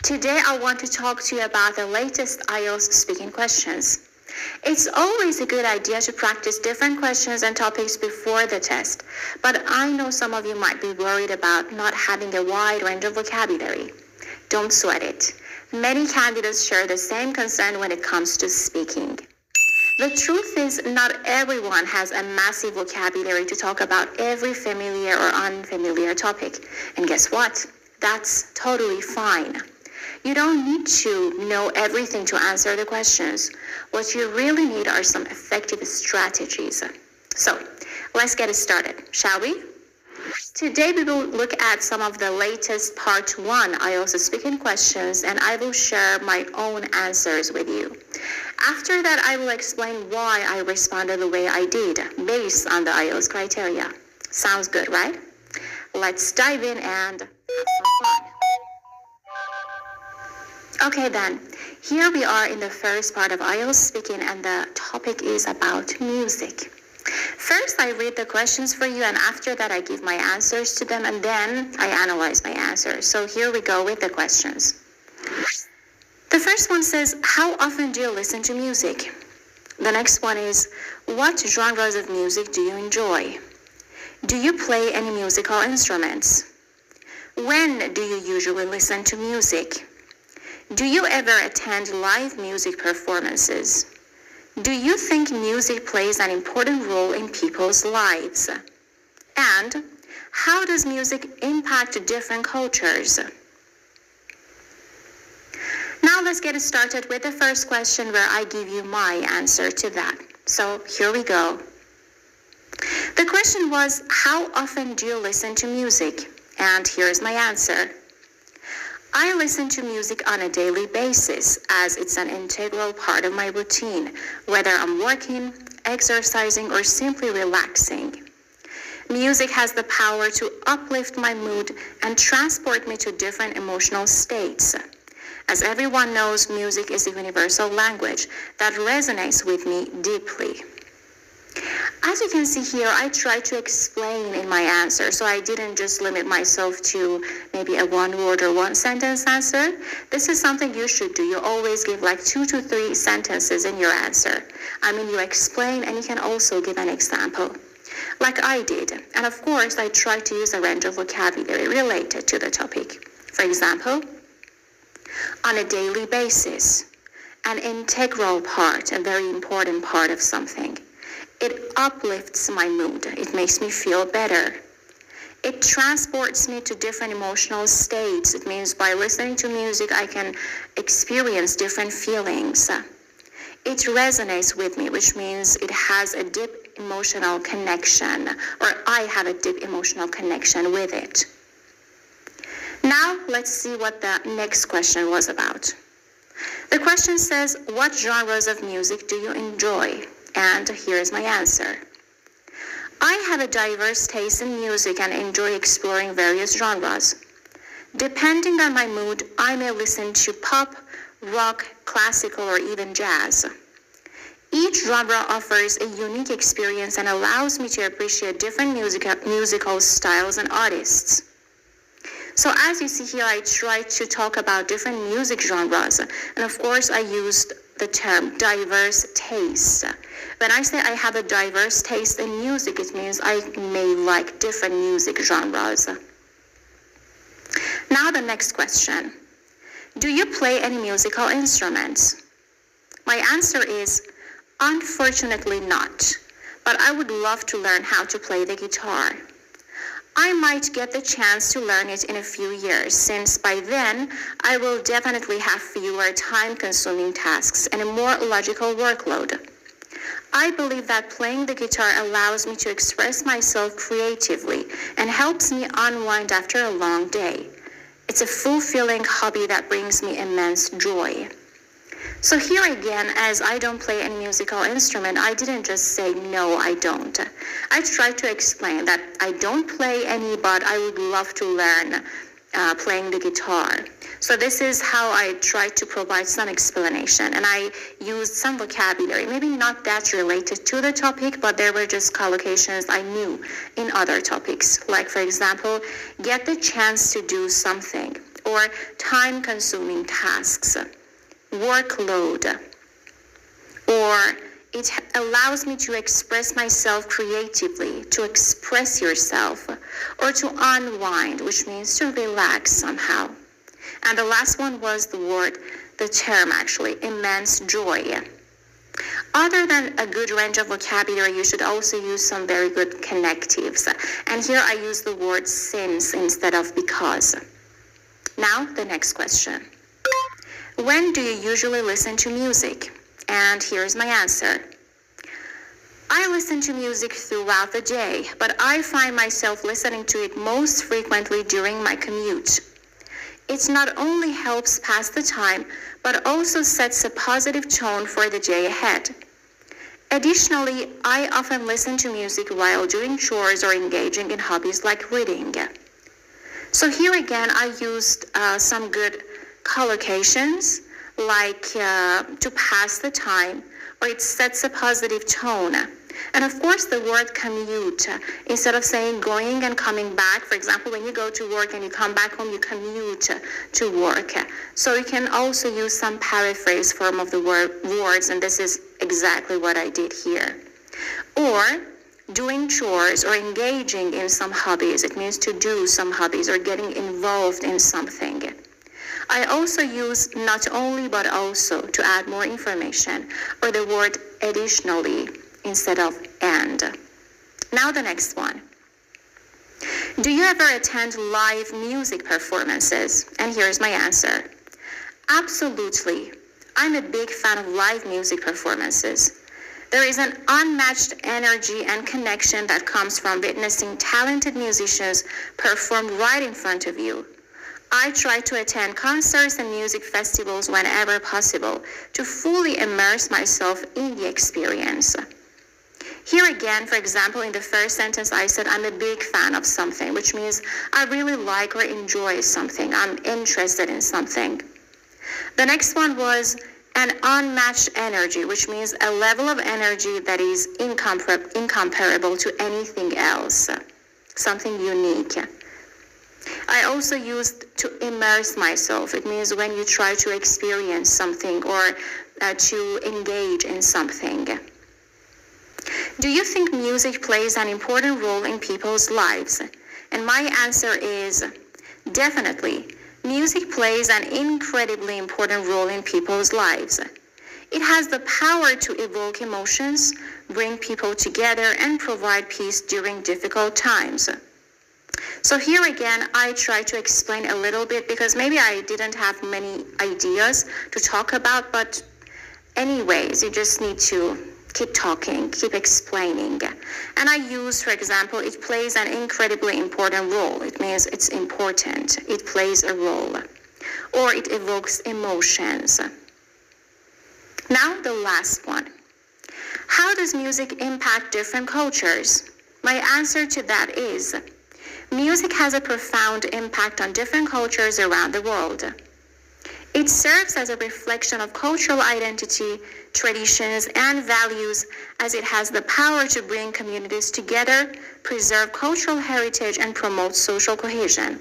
Today I want to talk to you about the latest IELTS speaking questions. It's always a good idea to practice different questions and topics before the test, but I know some of you might be worried about not having a wide range of vocabulary. Don't sweat it. Many candidates share the same concern when it comes to speaking. The truth is, not everyone has a massive vocabulary to talk about every familiar or unfamiliar topic. And guess what? That's totally fine. You don't need to know everything to answer the questions. What you really need are some effective strategies. So, let's get started, shall we? Today we will look at some of the latest Part 1 IELTS speaking questions, and I will share my own answers with you. After that, I will explain why I responded the way I did, based on the IELTS criteria. Sounds good, right? Let's dive in and have some fun. Okay then, here we are in the first part of IELTS speaking, and the topic is about music. First, I read the questions for you, and after that, I give my answers to them, and then I analyze my answers. So here we go with the questions. The first one says, how often do you listen to music? The next one is, what genres of music do you enjoy? Do you play any musical instruments? When do you usually listen to music? Do you ever attend live music performances? Do you think music plays an important role in people's lives? And how does music impact different cultures? Now let's get started with the first question, where I give you my answer to that. So here we go. The question was, how often do you listen to music? And here's my answer. I listen to music on a daily basis, as it's an integral part of my routine, whether I'm working, exercising, or simply relaxing. Music has the power to uplift my mood and transport me to different emotional states. As everyone knows, music is a universal language that resonates with me deeply. As you can see here, I try to explain in my answer, so I didn't just limit myself to maybe a one-word or one-sentence answer. This is something you should do. You always give like 2 to 3 sentences in your answer. I mean, you explain, and you can also give an example, like I did. And of course, I try to use a range of vocabulary related to the topic. For example, on a daily basis, an integral part, a very important part of something. It uplifts my mood. It makes me feel better. It transports me to different emotional states. It means by listening to music, I can experience different feelings. It resonates with me, which means it has a deep emotional connection, or I have a deep emotional connection with it. Now, let's see what the next question was about. The question says, what genres of music do you enjoy? And here's my answer. I have a diverse taste in music and enjoy exploring various genres. Depending on my mood, I may listen to pop, rock, classical, or even jazz. Each genre offers a unique experience and allows me to appreciate different musical styles and artists. So as you see here, I try to talk about different music genres, and of course I used the term diverse taste. When I say I have a diverse taste in music, it means I may like different music genres. Now the next question. Do you play any musical instruments? My answer is, unfortunately not, but I would love to learn how to play the guitar. I might get the chance to learn it in a few years, since by then I will definitely have fewer time-consuming tasks and a more logical workload. I believe that playing the guitar allows me to express myself creatively and helps me unwind after a long day. It's a fulfilling hobby that brings me immense joy. So here again, as I don't play any musical instrument, I didn't just say, no, I don't. I tried to explain that I don't play any, but I would love to learn playing the guitar. So this is how I tried to provide some explanation, and I used some vocabulary, maybe not that related to the topic, but there were just collocations I knew in other topics. Like, for example, get the chance to do something, or time-consuming tasks, workload, or it allows me to express myself creatively, to express yourself, or to unwind, which means to relax somehow. And the last one was the term actually, immense joy. Other than a good range of vocabulary, you should also use some very good connectives. And here I use the word since instead of because. Now, the next question. When do you usually listen to music? And here's my answer. I listen to music throughout the day, but I find myself listening to it most frequently during my commute. It not only helps pass the time, but also sets a positive tone for the day ahead. Additionally, I often listen to music while doing chores or engaging in hobbies like reading. So here again, I used some good collocations like to pass the time, or it sets a positive tone. And of course, the word commute, instead of saying going and coming back, for example, when you go to work and you come back home, you commute to work. So you can also use some paraphrase form of the words, and this is exactly what I did here. Or doing chores or engaging in some hobbies. It means to do some hobbies or getting involved in something. I also use not only but also to add more information, or the word additionally instead of and. Now the next one. Do you ever attend live music performances? And here's my answer. Absolutely. I'm a big fan of live music performances. There is an unmatched energy and connection that comes from witnessing talented musicians perform right in front of you. I try to attend concerts and music festivals whenever possible to fully immerse myself in the experience. Here again, for example, in the first sentence, I said I'm a big fan of something, which means I really like or enjoy something. I'm interested in something. The next one was an unmatched energy, which means a level of energy that is incomparable to anything else, something unique. I also used to immerse myself. It means when you try to experience something or to engage in something. Do you think music plays an important role in people's lives? And my answer is definitely. Music plays an incredibly important role in people's lives. It has the power to evoke emotions, bring people together, and provide peace during difficult times. So here again, I try to explain a little bit because maybe I didn't have many ideas to talk about, but anyways, you just need to keep talking, keep explaining. And I use, for example, it plays an incredibly important role. It means it's important. It plays a role. Or it evokes emotions. Now the last one. How does music impact different cultures? My answer to that is, music has a profound impact on different cultures around the world. It serves as a reflection of cultural identity, traditions, and values, as it has the power to bring communities together, preserve cultural heritage, and promote social cohesion.